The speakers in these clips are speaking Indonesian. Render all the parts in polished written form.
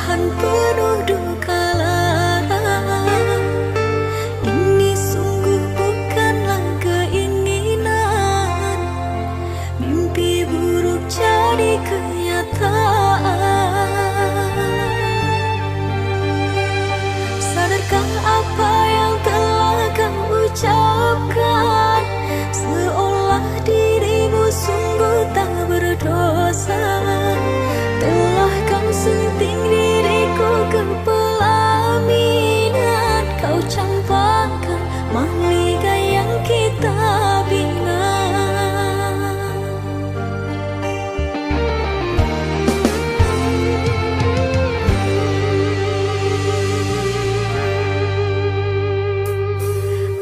perpisahan penuh duka lara. Ini sungguh bukanlah keinginan, mimpi buruk jadi kenyataan. Sadarkah apa yang telah kau ucapkan? Seolah dirimu sungguh tak berdosa. Telah kau sunting diriku ke pelaminan. Kau campakkan mahligai yang kita bina.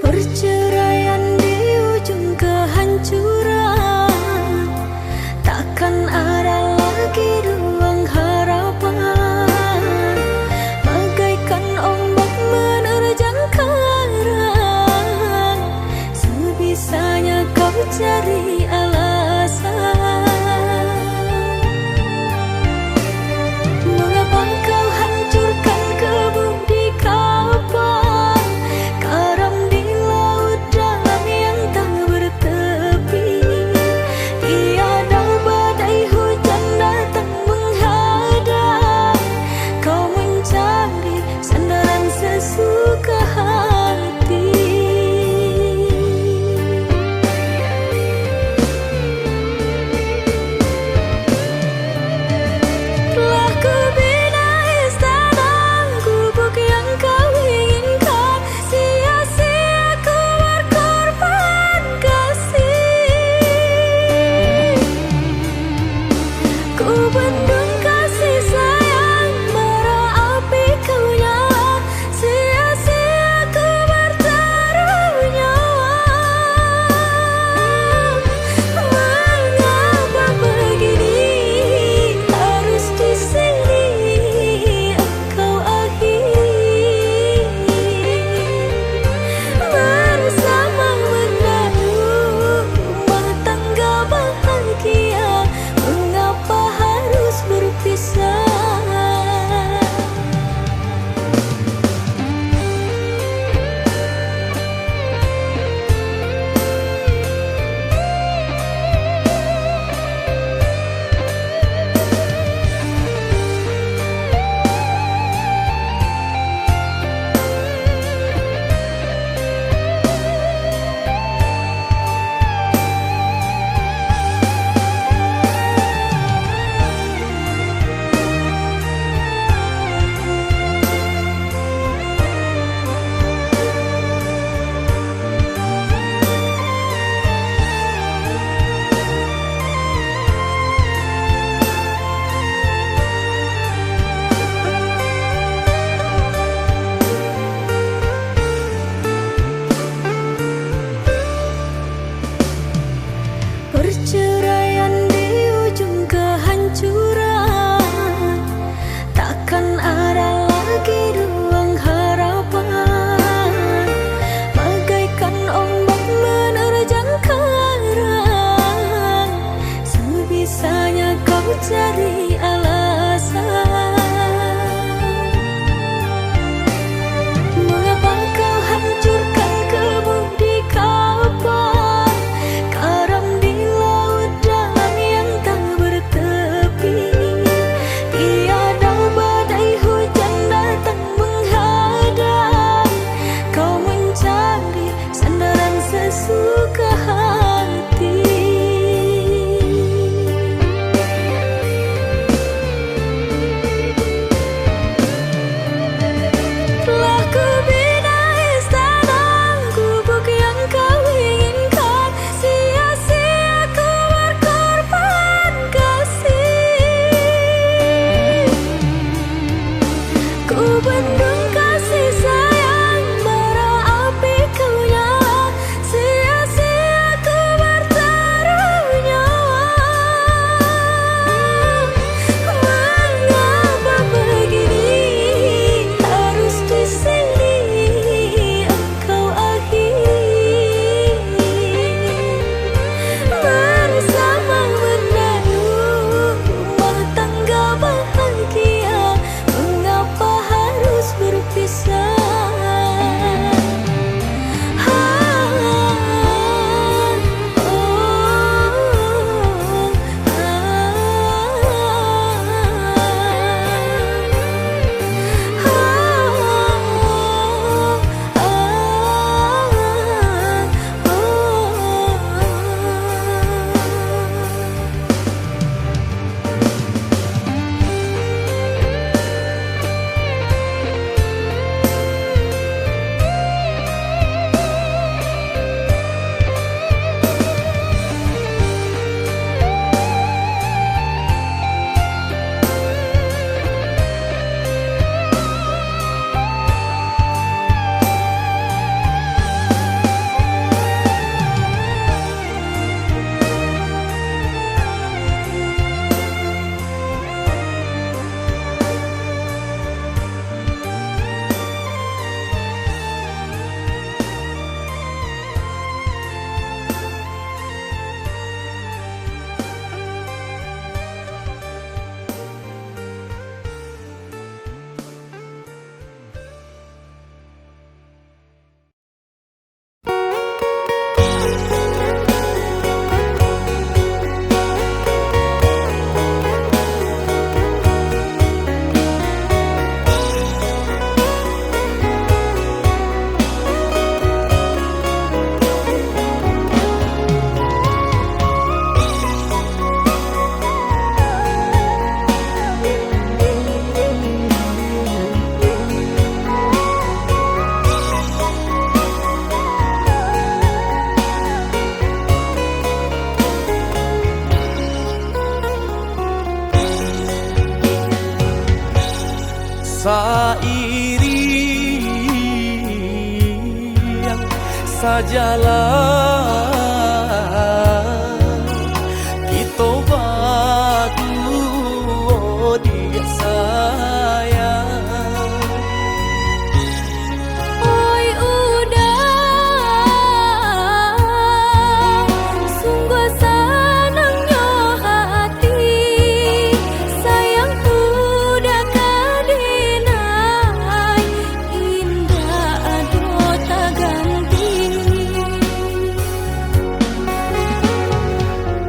Perceraian di ujung kehancuran, takkan ada lagi ruang harapan. Bagaikan ombak menerjang karang, sebisanya kau cari alasan. Mengapa kau hancurkan kebun di kapal, karam di laut dalam yang tak bertepi. Tiada badai hujan datang menghadang, kau mencari sandaran sesuka hati. Telah kubina istana gubuk yang kau inginkan, sia-sia ku berkorban kasih. Ku bendung kasih sayang, bara api kau nyala, sia-sia ku bertaruh nyawa. Mengapa begini, harus di sini engkau akhiri. Bersama menanam rumah tangga bahagia, mengapa harus sayang sajalah kita berdua dia sayang. Oi udah sungguh senangnya hati sayang udah kadinai indah aduh tak ganti.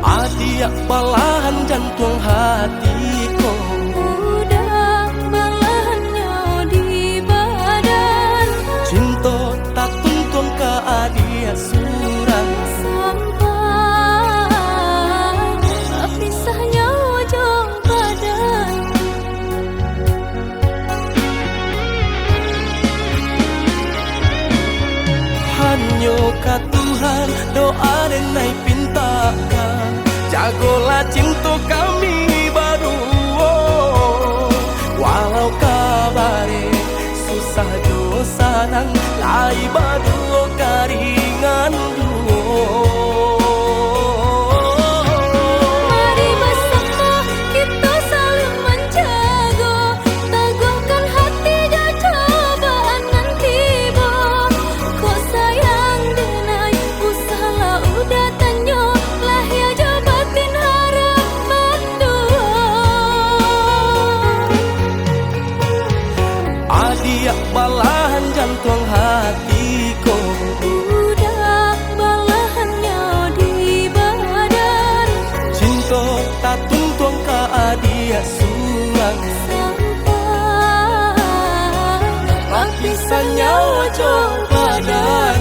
Adik balahan jantung hatiku Udah belahannya di badan cinta tak tuntun ke adik surang sampai pisahnya ujung badan. hanya ka Tuhan doa dan naik pintakan jagolah cinta kami berdua walau kabare susah jo sanang lai berdua karingan duo. Mari bersama kita saling menjaga teguhkan hati dan cobaan nanti bo kok sayang denai usahalah udah tanyo lah ya jabatin harapan dua. Adik balahan jantung hatiku Udah belahannya di badan cinta tak tuntun ke adik surang sampai pisahnya ujung badan.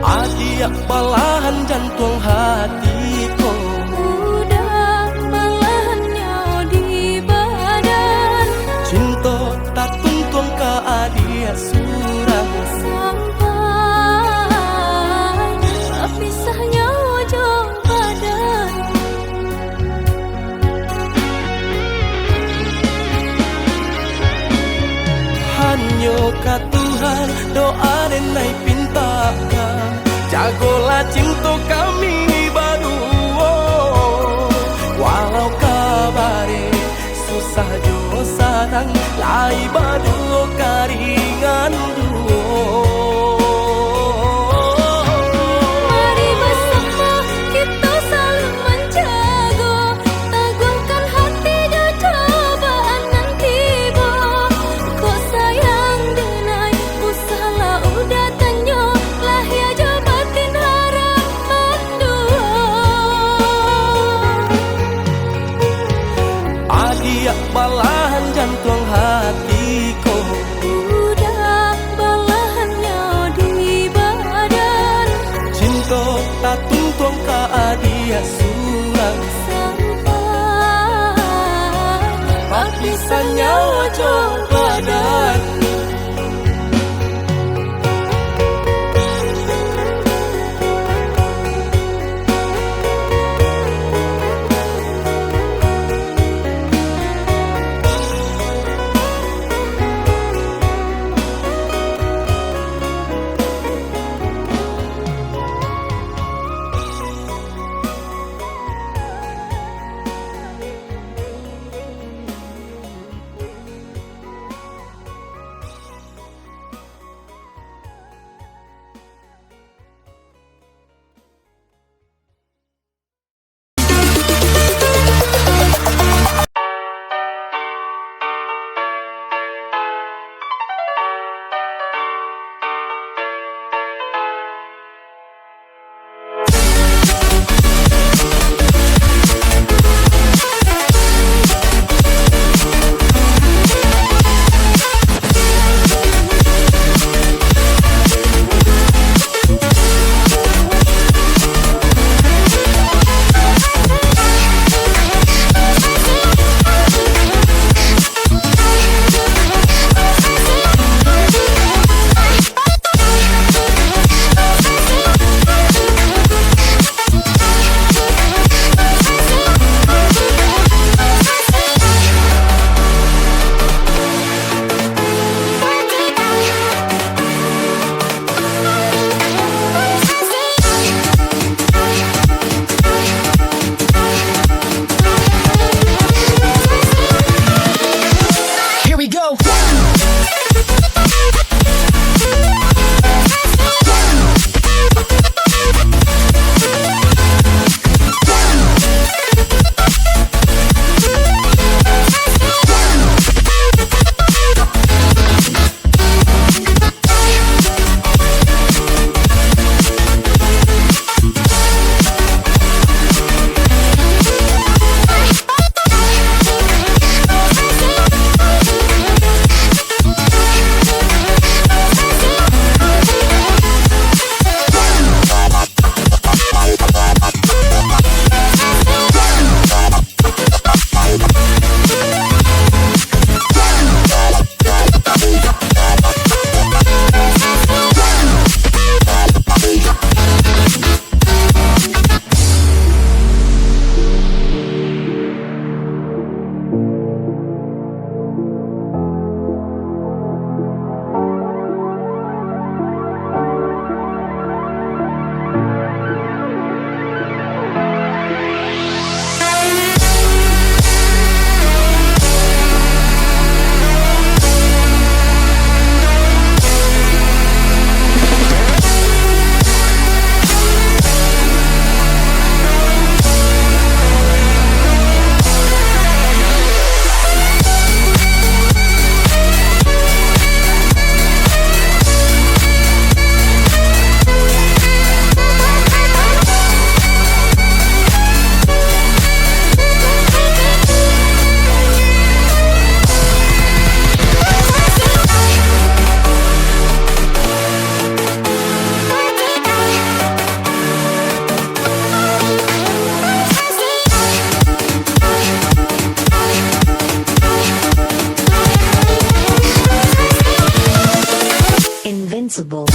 Adik balahan jantung hatiku Udah belahannya di badan cinta tak tuntun ke adik surang sampai pisahnya ujung badan. hanya ka Tuhan doa dan naik pintakan jagolah cinta kami berdua walau kabare susah jo sanang lai berdua karingan duo. Mari bersama kita saling menjaga teguhkan hati dan cobaan nanti bo kok sayang denai usahalah udah tanyo lah ya jabatin harapan dua. Adik balahan jantung hatiku Udah responsible.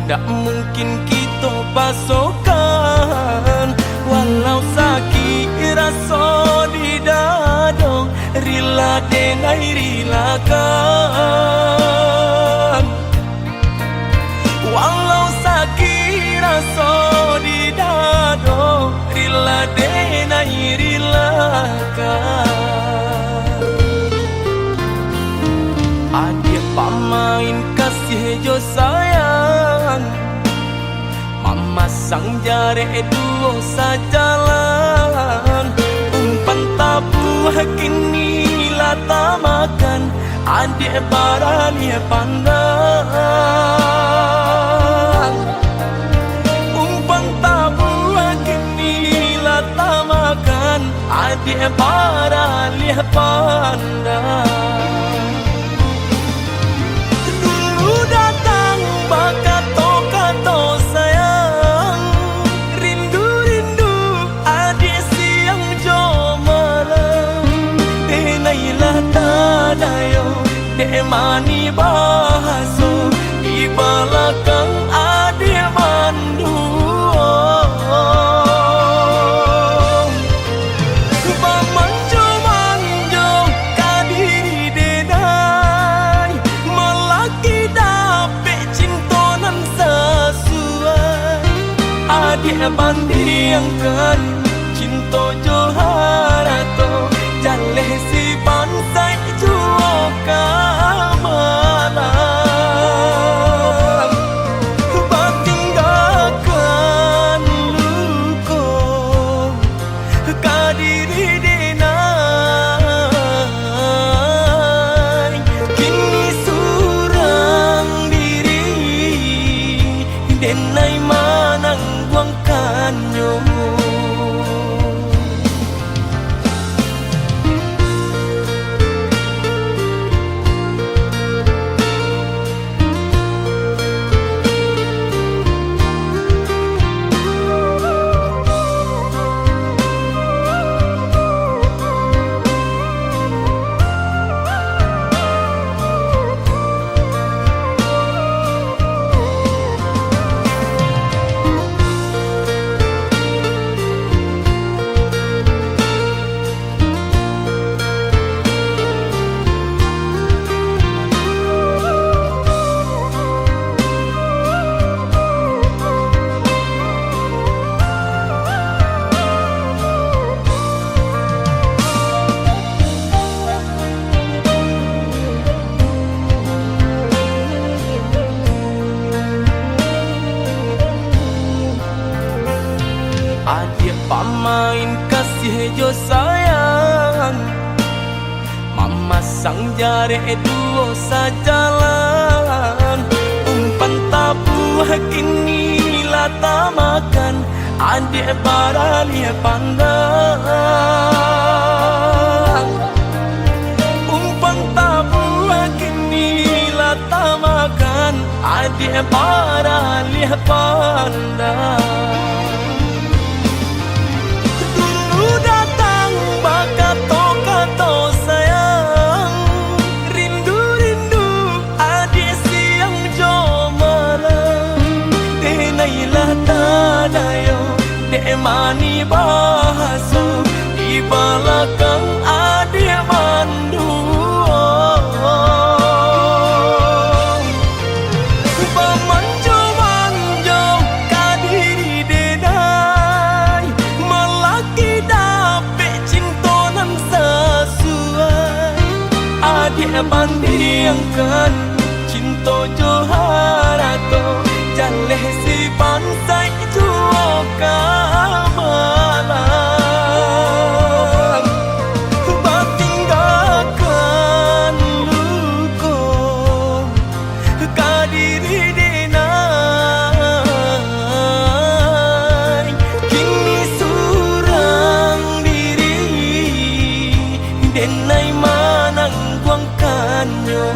Tak mungkin kita pasokan, walau sakit rasa di dada, rila dengai rilakan. Walau sakit rasa di dada, rila dengai rilakan. Adik pamain kasih jo sayang, mama sang jare duo sajalan. Umpan tabuh kini lata makan, adik barani pandang. Umpan tabuh kini lata makan, adik barani pandang. Kato sayang, rindu-rindu adik siang jo malam. Denailah tadayo, dek mani bahaso, di belakang adik mandu. Manjo-manjo kadiri denai, melaki dapet cintonan sesuai. Adik bandingkan cinta joharato, jaleh si bansai juo kamalam. Batinggalkan luko kadiri denai, kini surang diri denai manang buangkanyo. jo sayang Mama sang jare duo sajalan Umpan tabuh kini lata makan Adik barani pandang Umpan tabuh kini lata makan Adik barani pandang Dulu datang kato sayang Rindu-rindu adik siang jomalang Denailah tadayo Dek mani bahaso Di belakang adik mandu Pemanjo-manjo kadiri denai Melaki dapet cintonan sesuai Adik bandingkan cinto joharato Jaleh si pansai juo kamalang Batinggalkan luko kadiri denai Kini surang diri denai manang guangkanyo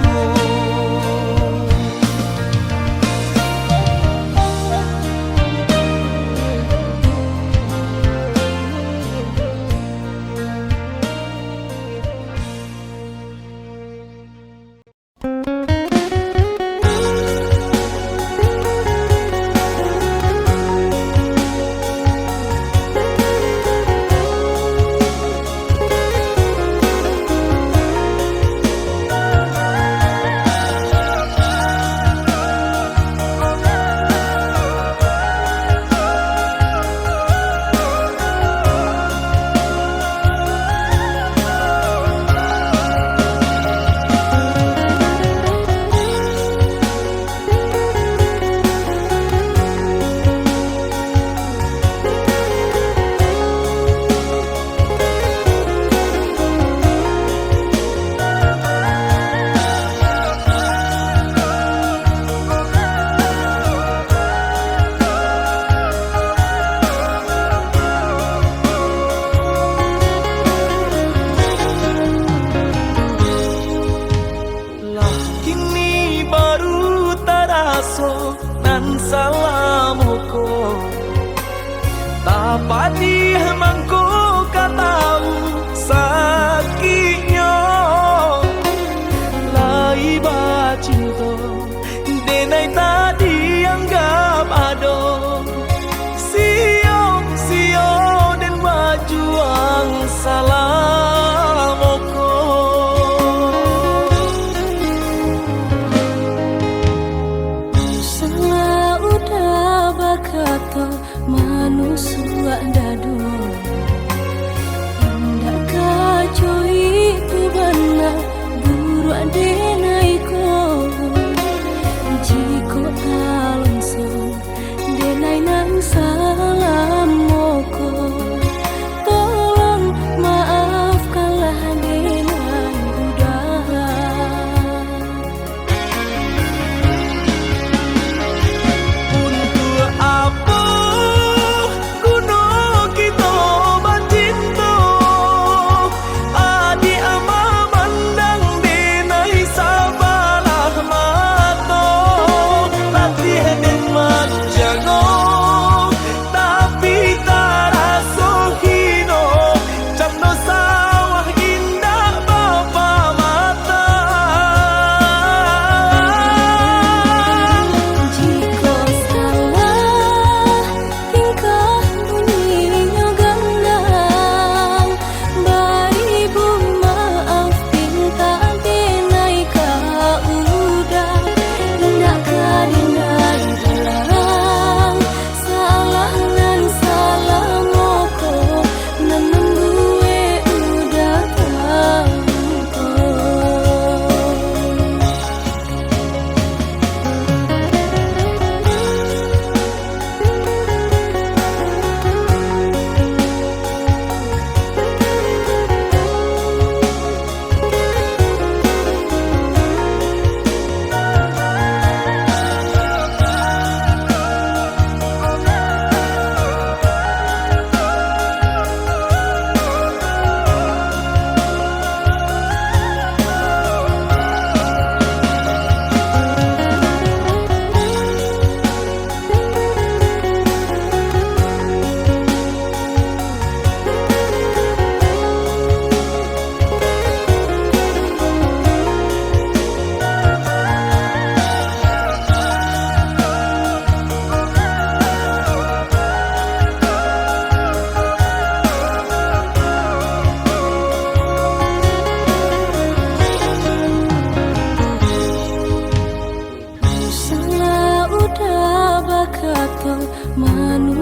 Salamoko Tapadi mangko katau sakitnya Lai bacinto Denai tadi anggap ado Sio dan bajuang salamoko Kato manusua dadu Indah kacoi tu bana buru adenaiko Jiko talonso denai nang salam moko Tolong maafkanlah denai udara Apa kuno kita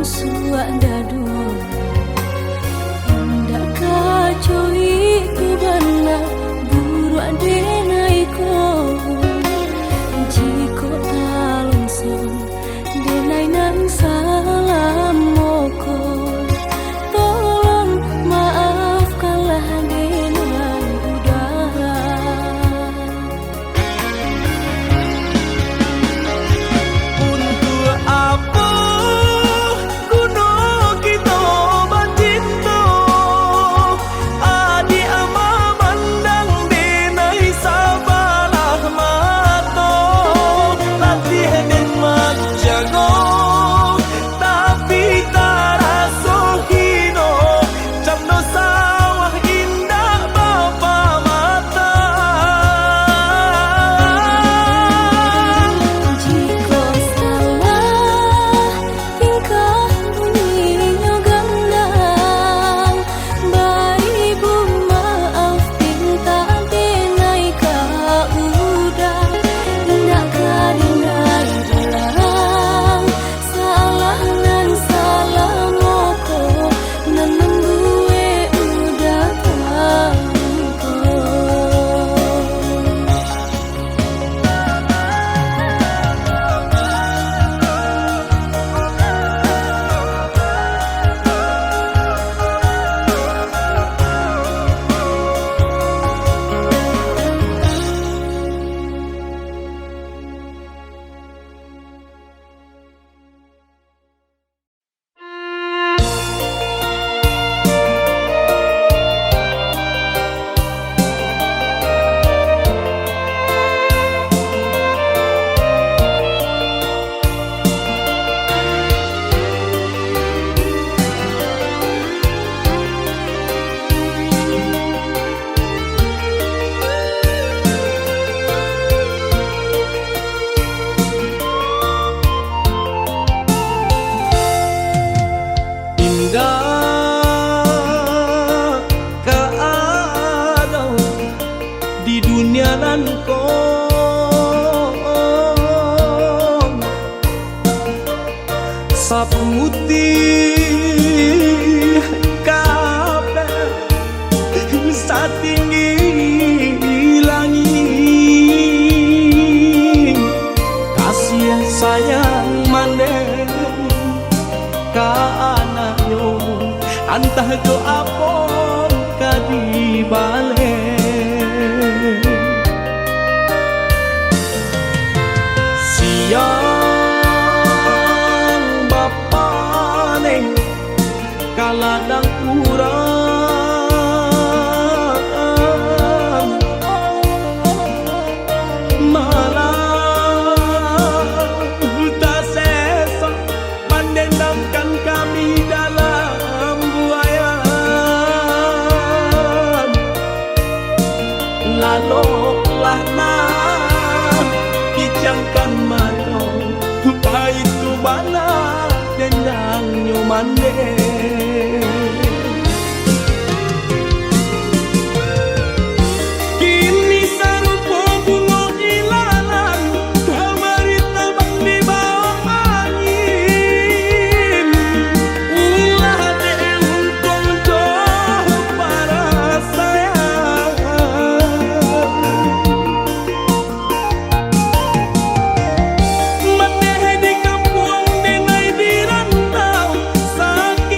suak dadu hendak kacoi ku bana buru adenai ko jiko talon son denai nang salam moko tolong maafkanlah denai udara untuk apa kuno kita batinto adi ama mandang denai sabalah mato latih den magjago tapi taraso hino jamno sawah indah bapa mata jika salah tingkah bunyinya gandang bari bu maaf pinta denai ka udah indah karinai dalam salah nan salah moko nanam gue udah tahu indah keadaan di dunia nan kong sapu putih kabeh satinggi langit kasih sayang mandeng ka anaknya antah do apon ka di balik siang bapa neng kaladang urang malah tak sesa mendendamkan kami dalam buayan laloklah nah kijangkan mata itu bana dendang nyumande kini sarupo bunga ilalang kamari tabang di bawah angin ulah de untung jauh para sayang Maneh di kampung denai di rantau sakit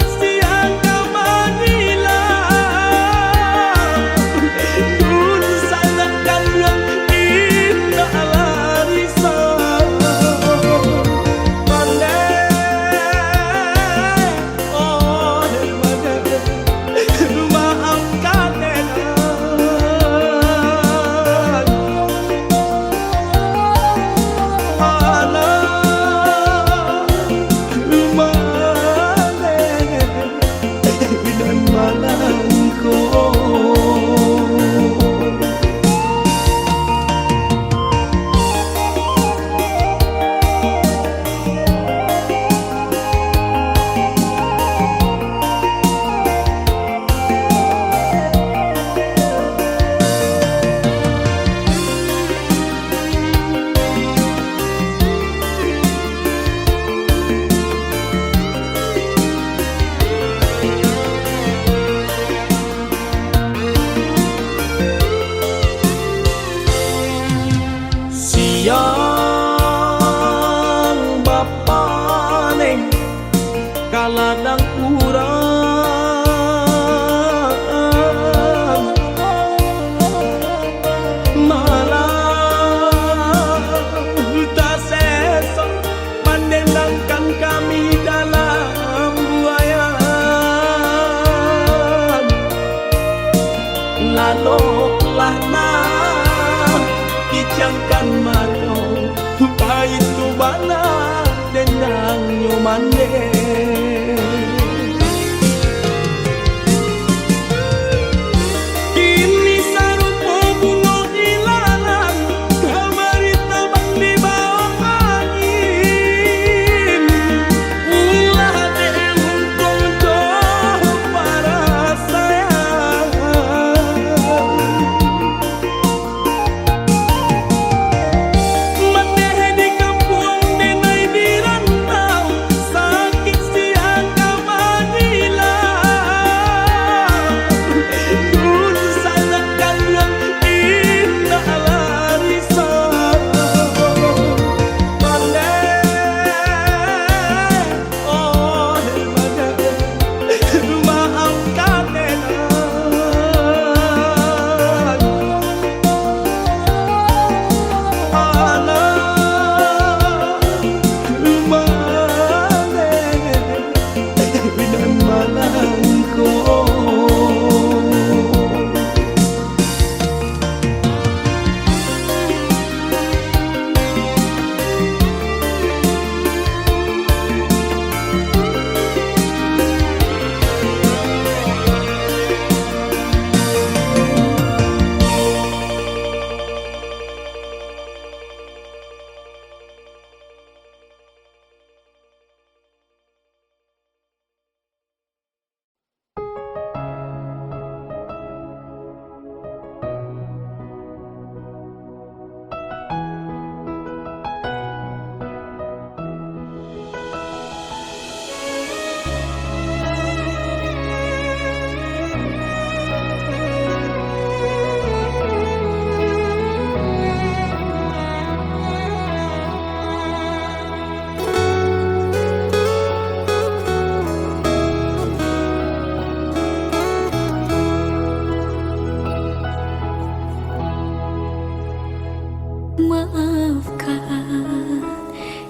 Maafkan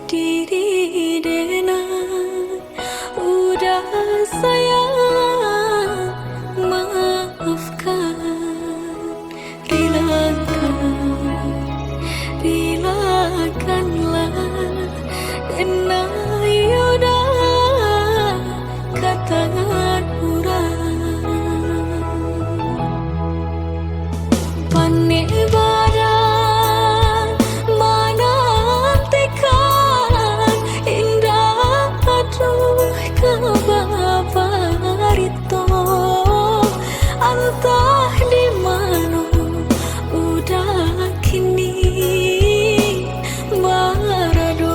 diri dengan udah sayang. Maafkan, relakanlah karena yudah katakan urang panik badan menantikan indah aduh kabarito entah di mana udah kini marado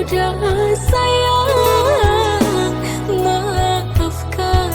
udah sayang, maafkan.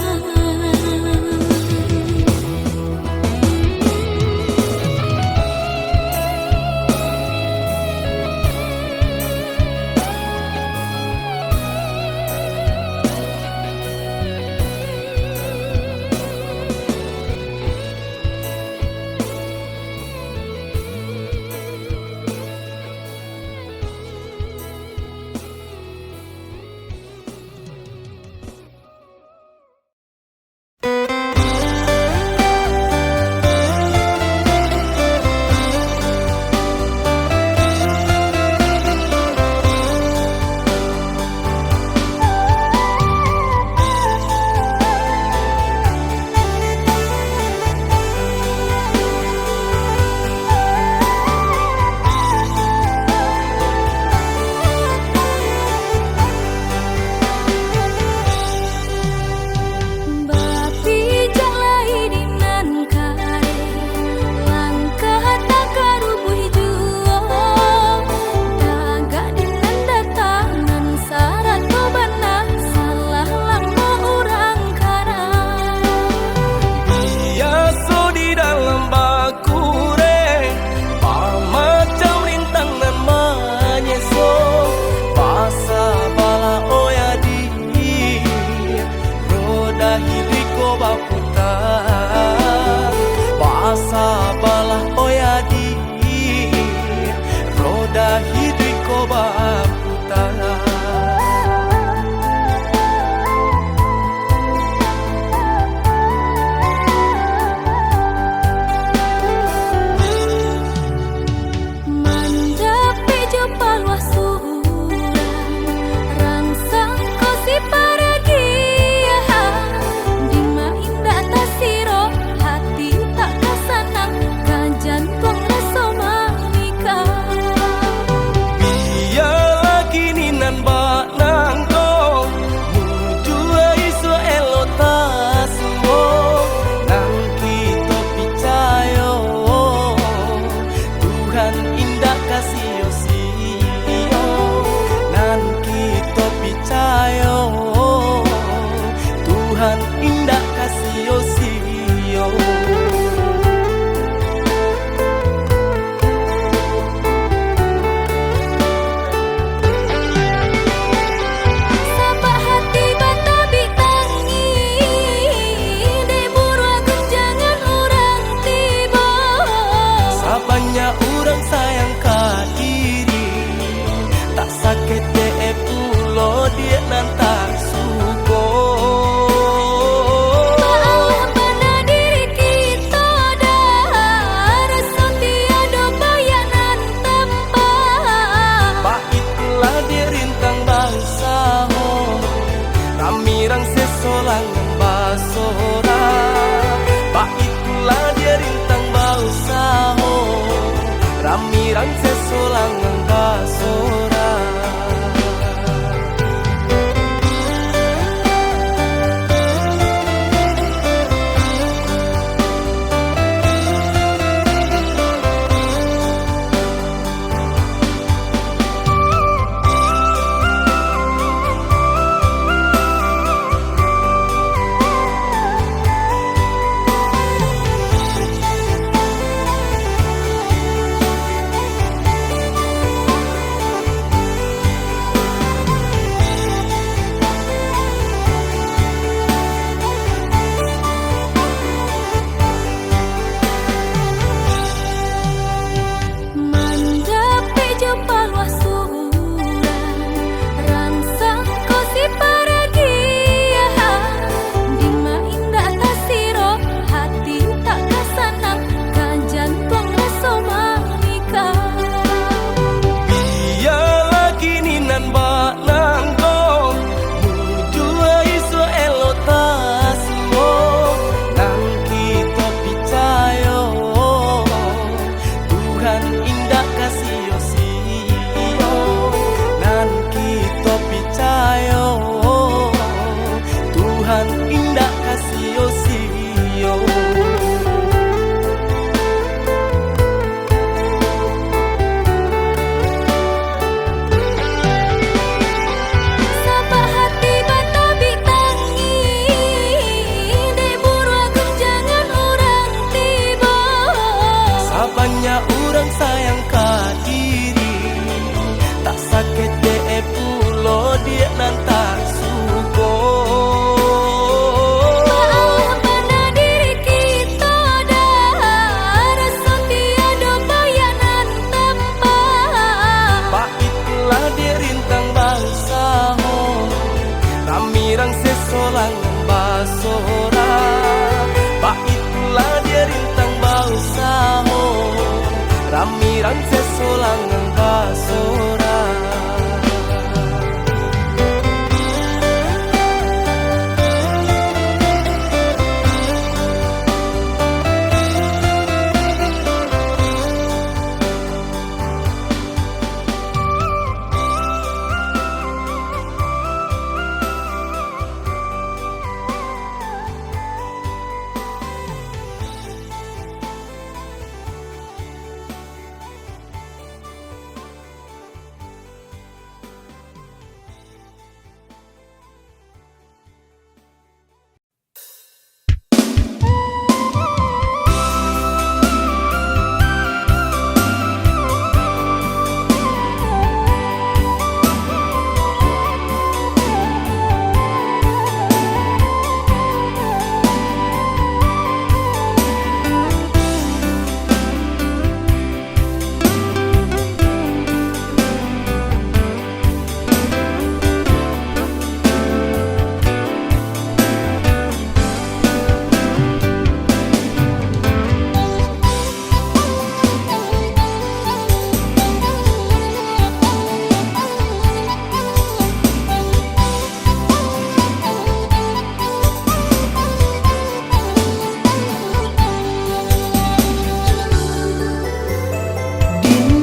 dia nanta suko. Maaf pada diri kita dah rasa tiada bayanan tempat. Baiklah dia rintang bangsa ho, ramirang sesolangan basora. Baiklah dia rintang bangsa ho, ramirang sesolangan basora.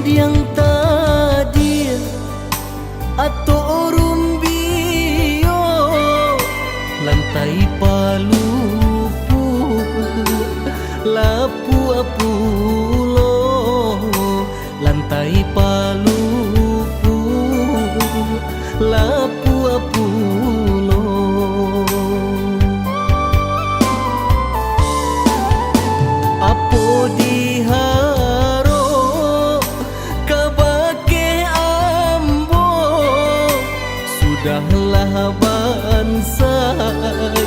Yang tadi atau rumbio lantai palupu lapu apulo lantai palupu lapu apulo. Apo diharo sudahlah bansai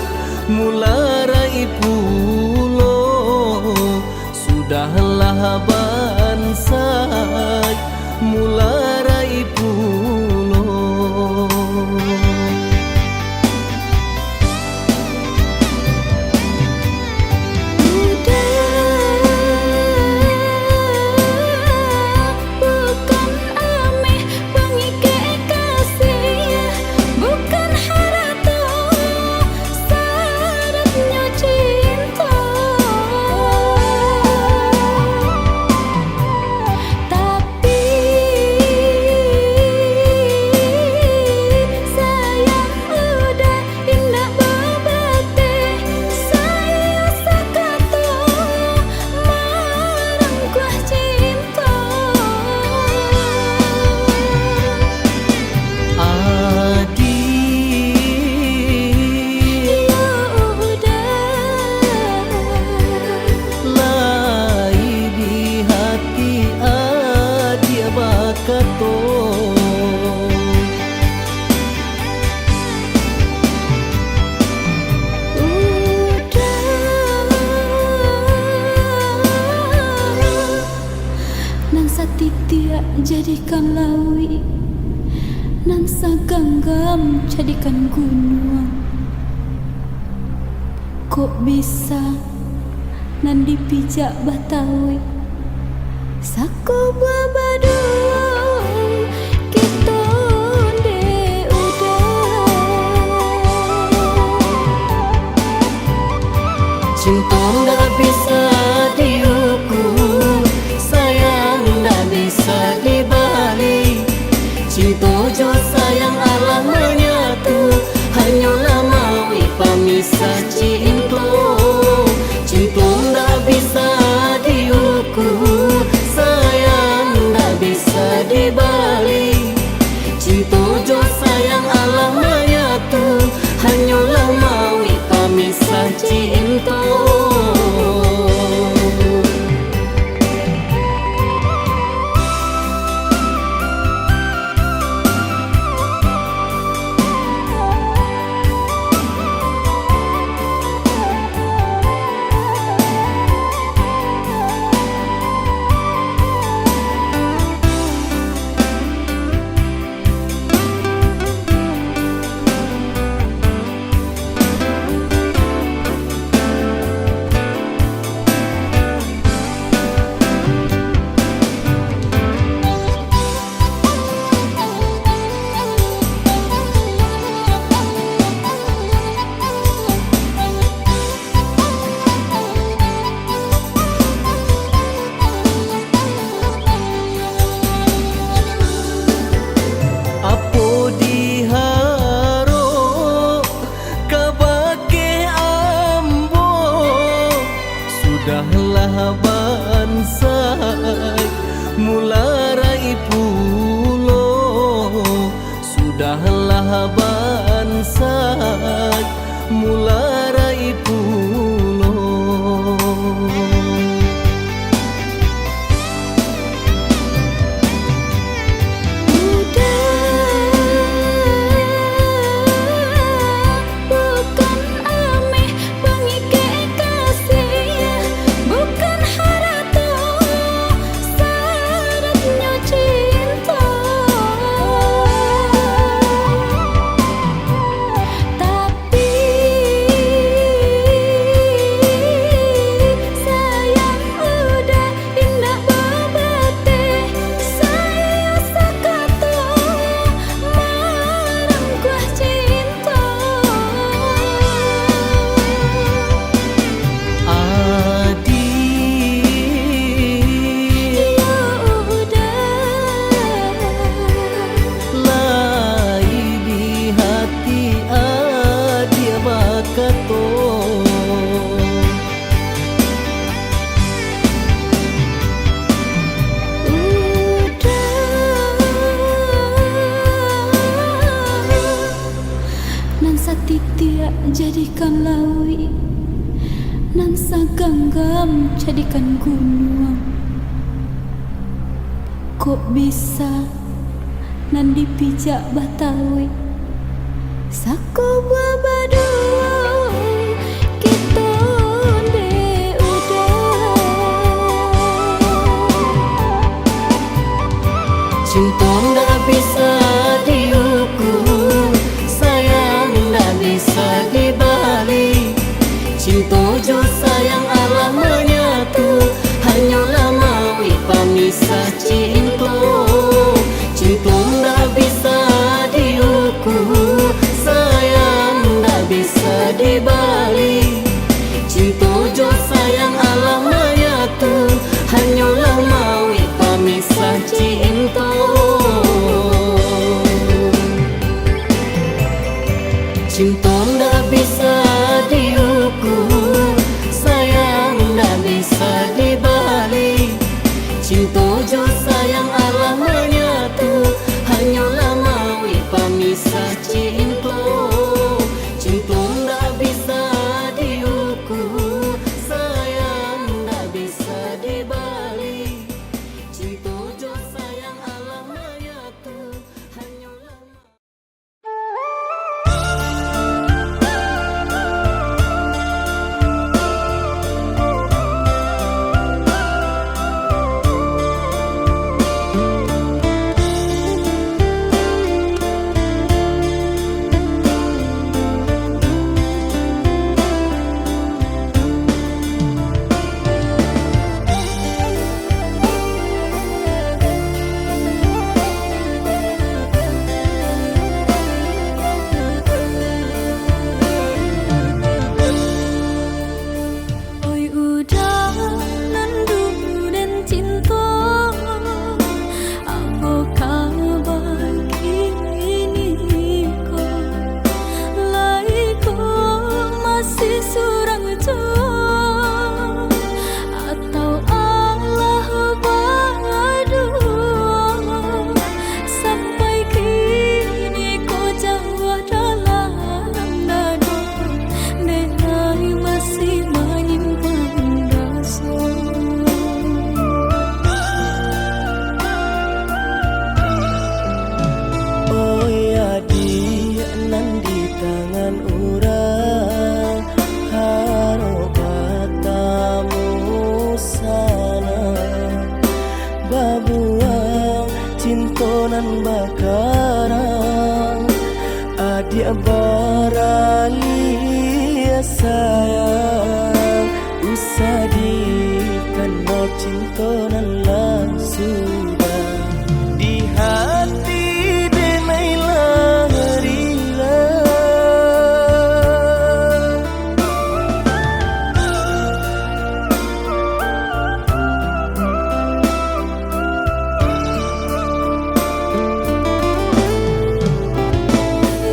mularai pulo, sudahlah bansai mularai pulo. Jadikan lawi nan saganggam jadikan gunung. Kok bisa nan dipijak batawi sako buah badung kita de udah cinta nggak bisa diukur, sayang nggak bisa dibalik. Cinta jo sayang Allah menyatu, hanyalah mawi pamisah cinta. Cinta nggak bisa diukur, sayang nggak bisa dibalik. Cinta jo sayang Allah menyatu, hanyalah mawi pamisah cinta. Dahlah bansai mularai pulo. Bukan ameh pengike kasih, bukan harata syaratnya cinta. Tapi sayang udah indah babate, saya sakato marang kuah cinta. Adi Ya udah lai di hati adia bakato. Nan satitia jadikan lawi, nan saganggam jadikan gunung. Kok bisa nan dipijak batawi, sako buah badua kita de udah. Cinta ndak bisa diukur, sayang ndak bisa dibalik. Cinta jo sayang Allah menyatu, hanyalah mawi pemisah cinta. Cinta ndak bisa diukur, sayang ndak bisa dibalik. Cinta jo sayang Allah menyatu, hanyalah mawi pemisah cinta. Cinta ndak bisa diukur, sayang ndak bisa dibalik. Cinta jo sayang Allah menyatu, hanyalah mawi pemisah cinta. Cinta ndak bisa diukur, sayang ndak bisa dibalik. Cinta jo sayang Allah menyatu, hanyalah Oi udah nan dulu dan cinta, apa kabar kini kau? Lai kau masih surang jauh, atau Allah berdua? Sampai kini kau jauh dalam dada, denai masih menyimpan rasa. oh ya dia nan di tangan urang, harobatamu sana babuang cinta nan bakarang. Adik barali sayang, usah dikenal cinta nan lah sudah di hati denailah rila.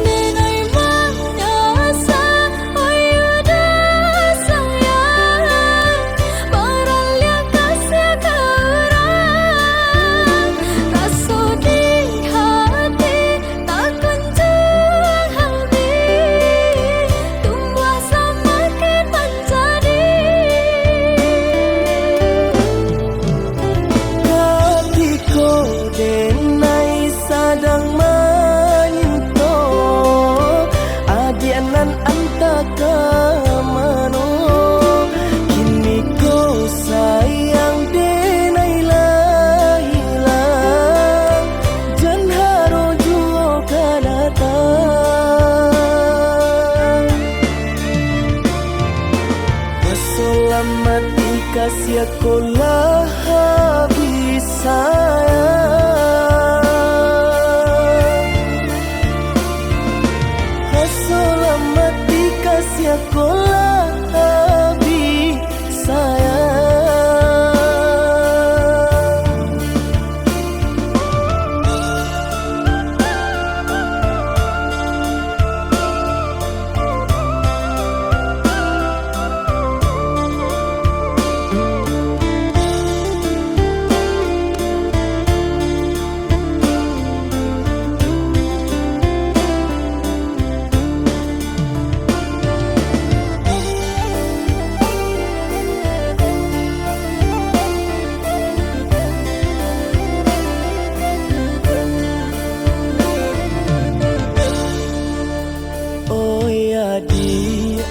Denai manyasa, oi udah sayang, paralia kasih kau. Selamat dikasih kolah habis sayang. Selamat dikasih kolah habis sayang.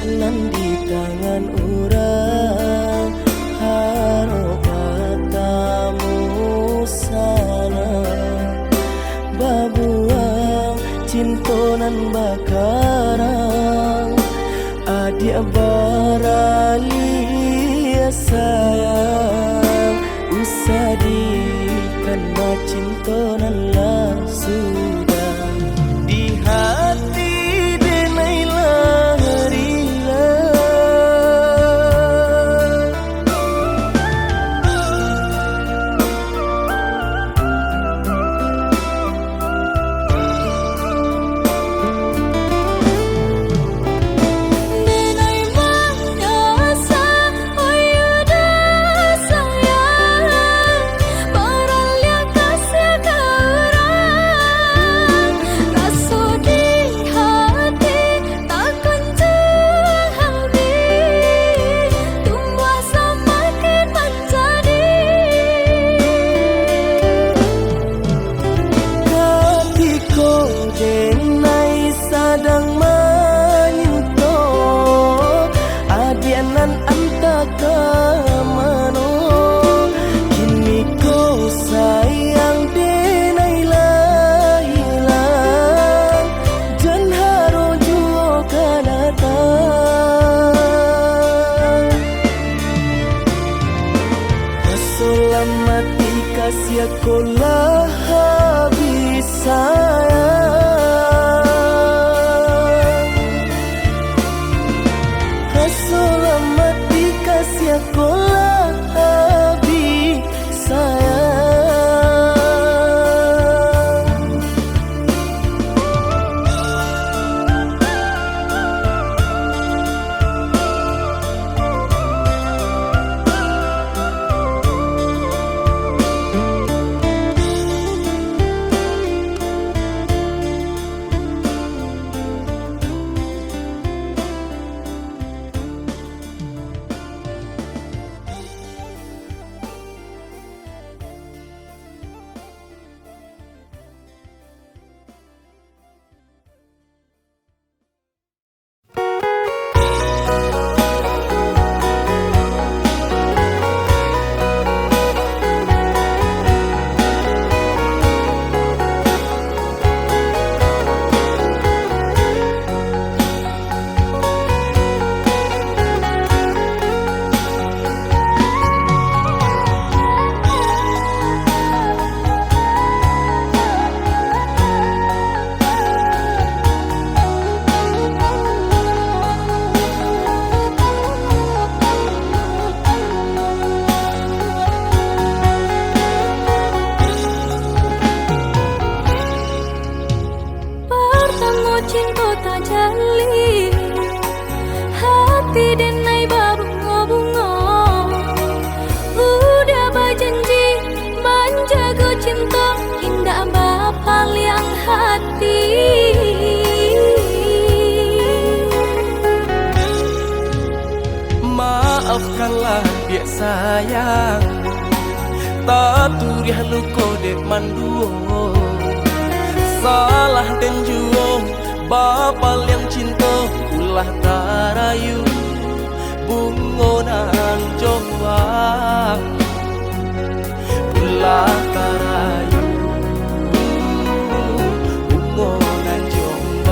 Nan di tangan orang harap katamu sana babuang cintonan bakarang adik baralia sayang usadi karena cintonan lah sudah di hati selamat dikasih kolah habis sayang. Selamat dikasih kolah habis sayang. Cinta tak jali hati denai babunga-bunga udah berjanji menjaga cinta indah bapal yang hati maafkanlah dia sayang tak turiah luko dek manduo salah dan juo bapal yang cinta ulah tarayu bungonan jombang ulah tarayu bungonan jombang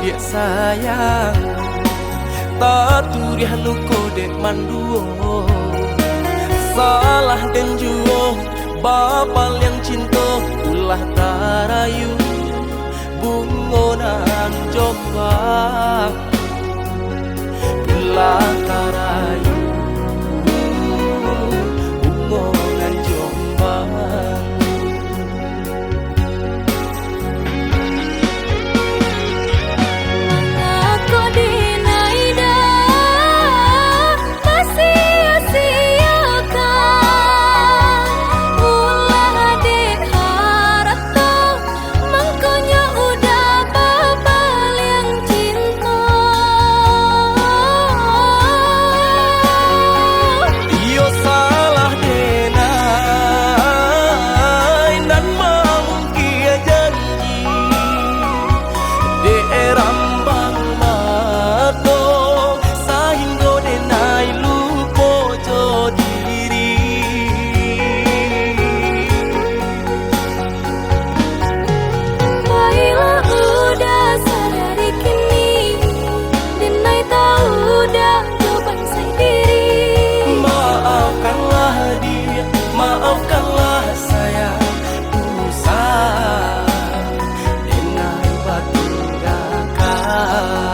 dia sayang taturiah nuko dek manduo salah dan juo bapal yang cinta ulah tarayu bungonan jombang ulah tarayu bungonan jombang. Maafkanlah saya usah dengan batu dakan.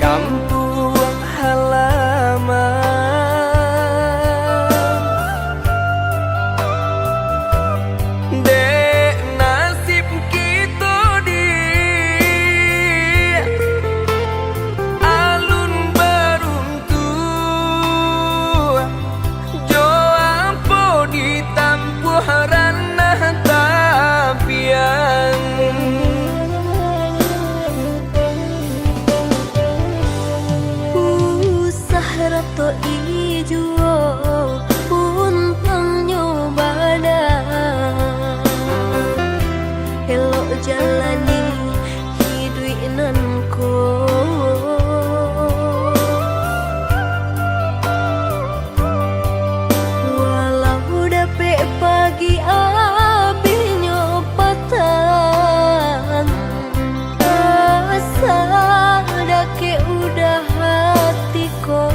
Kampung halaman dek nasib kita di alun beruntung jo ampo ditampuh ranah tapian rato ijuo puntang nyobada elok jalani hiduinanku walau dapet pagi api nyopatan asa dake udah hati ko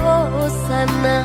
sana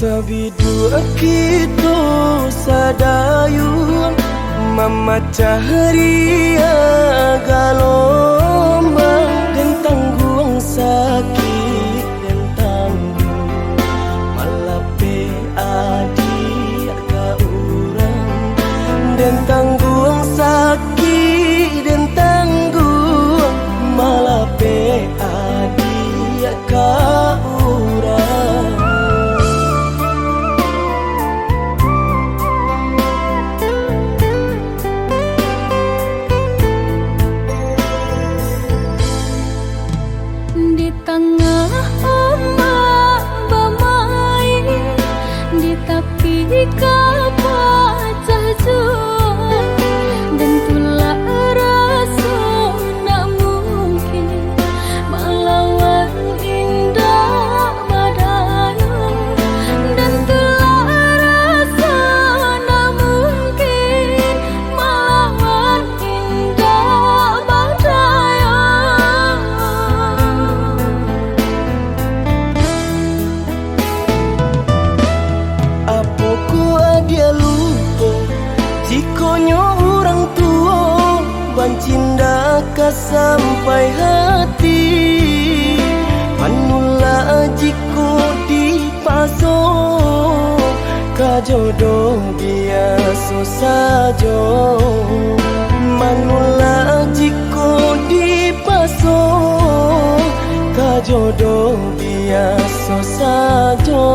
Sabidu kita sadayun memecah ria galombang dan tangguang sakit dan tangguh malape adik ka urang dan tangguang sakit dan tangguh malape adik ka urang. Di tengah ombak bermain, di tepi kapal jual, dan tulah rasa nak mungkin melawan indah badai, dan tulah rasa nak mungkin melawan indah badai. Apoku adia lupa jikonyo orang tua bancinda ka sampai hati manula jiko di paso ka jodoh biasa saja manula jiko di paso ka jodoh biasa saja.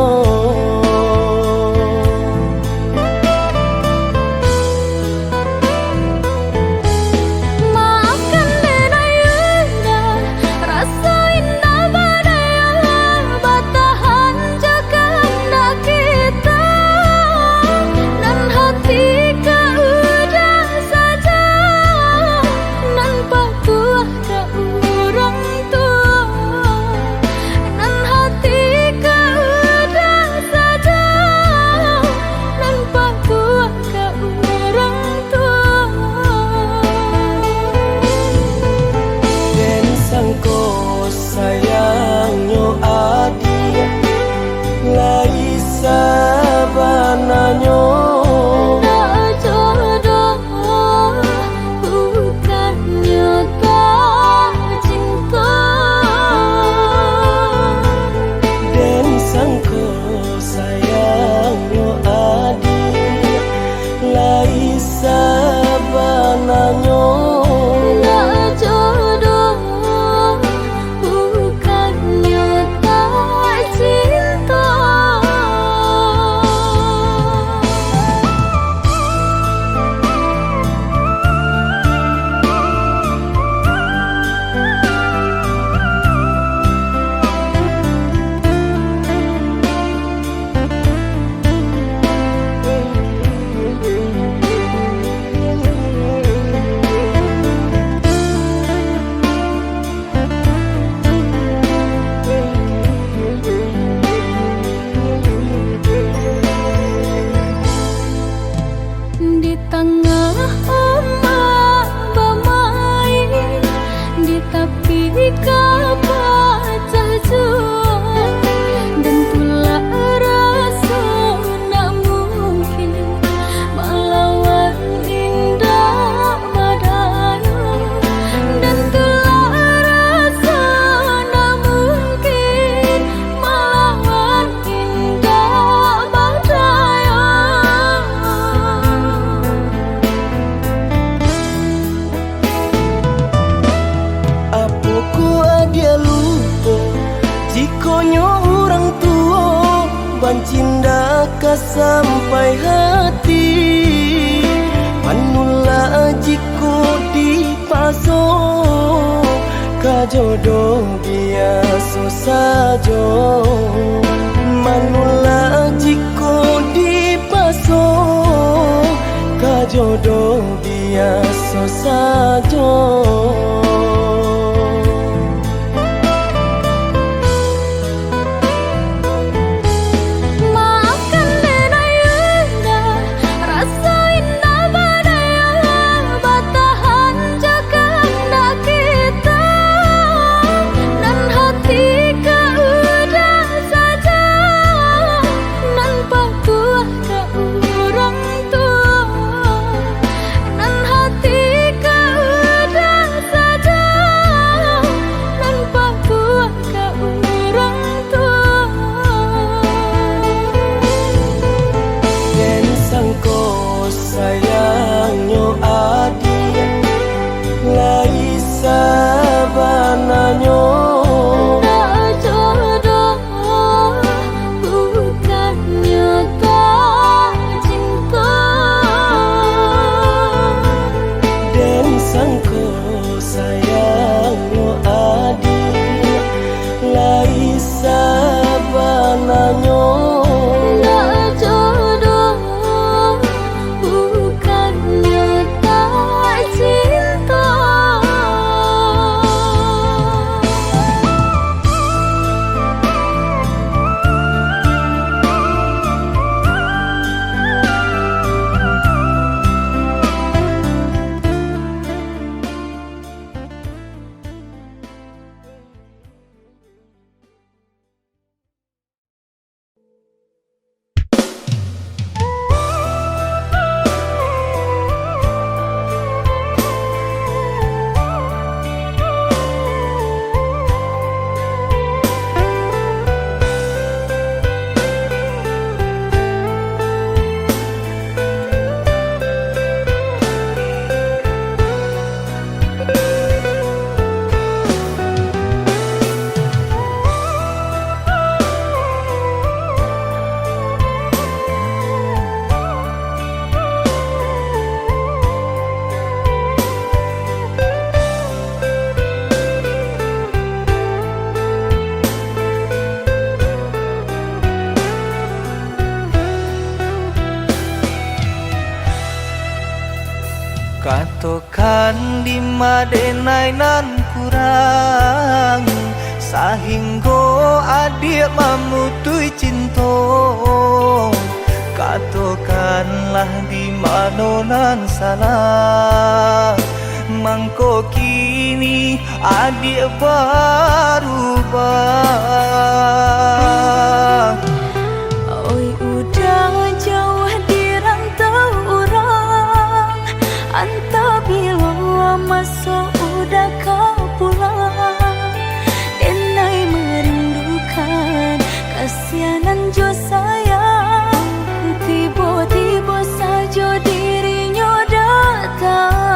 Di tengah ombak bermain, di tepi kapal jual, dan tulah rasa nak mungkin melawan indah badai, dan tulah rasa nak mungkin melawan indah badai. Apoku adia lupa jikonyo orang tua bancinda ka sampai hati manula jiko di paso ka jodoh biasa saja manula jiko di paso ka jodoh biasa saja. Katokan di madenai nan kurang sahingga adik memutui cinta. Katokanlah di mana nan salah, mangko kini adik berubah. Oi udah jauh di rantau orang, anta bila masuk udah kau pulang. Denai merindukan kasihanan jo sayang, tiba-tiba saja dirinya datang.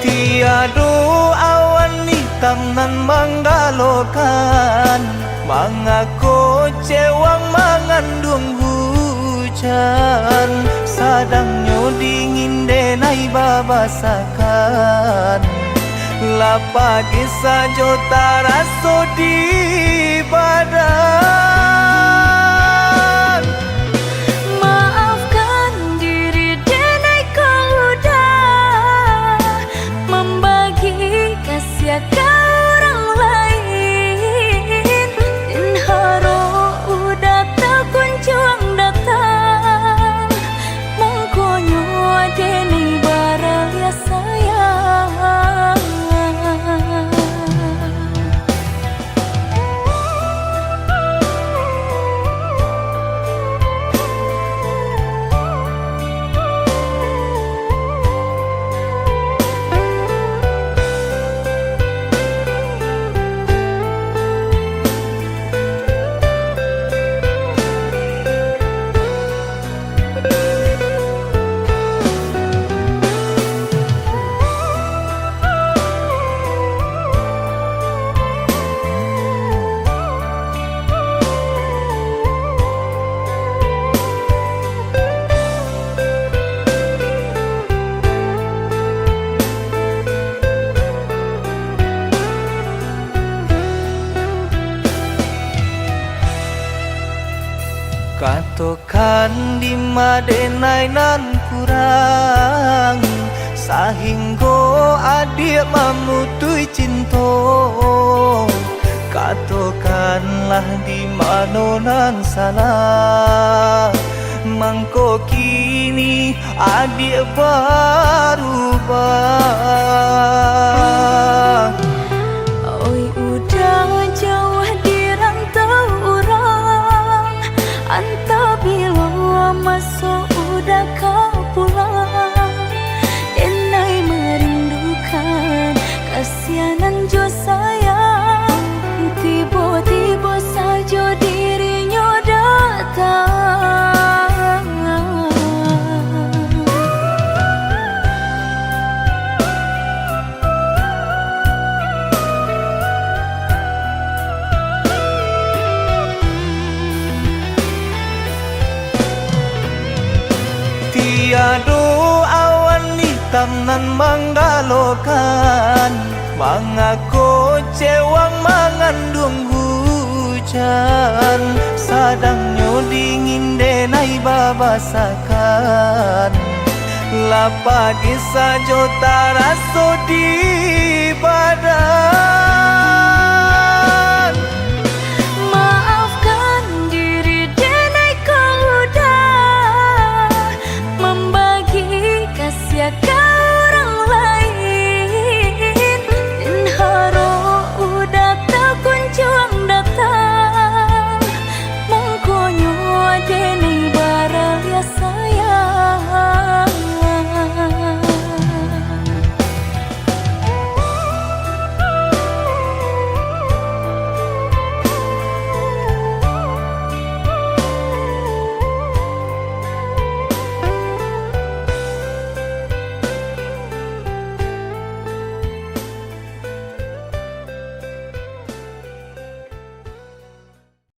Tiada awan hitam nan menggalokan, mengaku cewang mengandung hujan. Sadangnya dingin denai babasakan, lapagi saja taraso di badan. Maafkan diri denai kau udah membagi kasih ke orang lain. Dan haro udah tak kunjung datang, mengkonyo denai baraya sayang. Katokan di madenai nan kurang sahingga adik memutui cinta. Katokanlah di mana nan salah, mangko kini adik berubah. Oi udah jauh di rantau orang, anta bila masuk udah kau pulang. Denai merindukan kasihanan jo sayang, tiba-tiba saja dirinya datang. Tiada awan hitam nan menggalokan, mengaku cewang mengandung hujan. Sadangnya dingin denai babasakan, lapagi saja taraso di badan.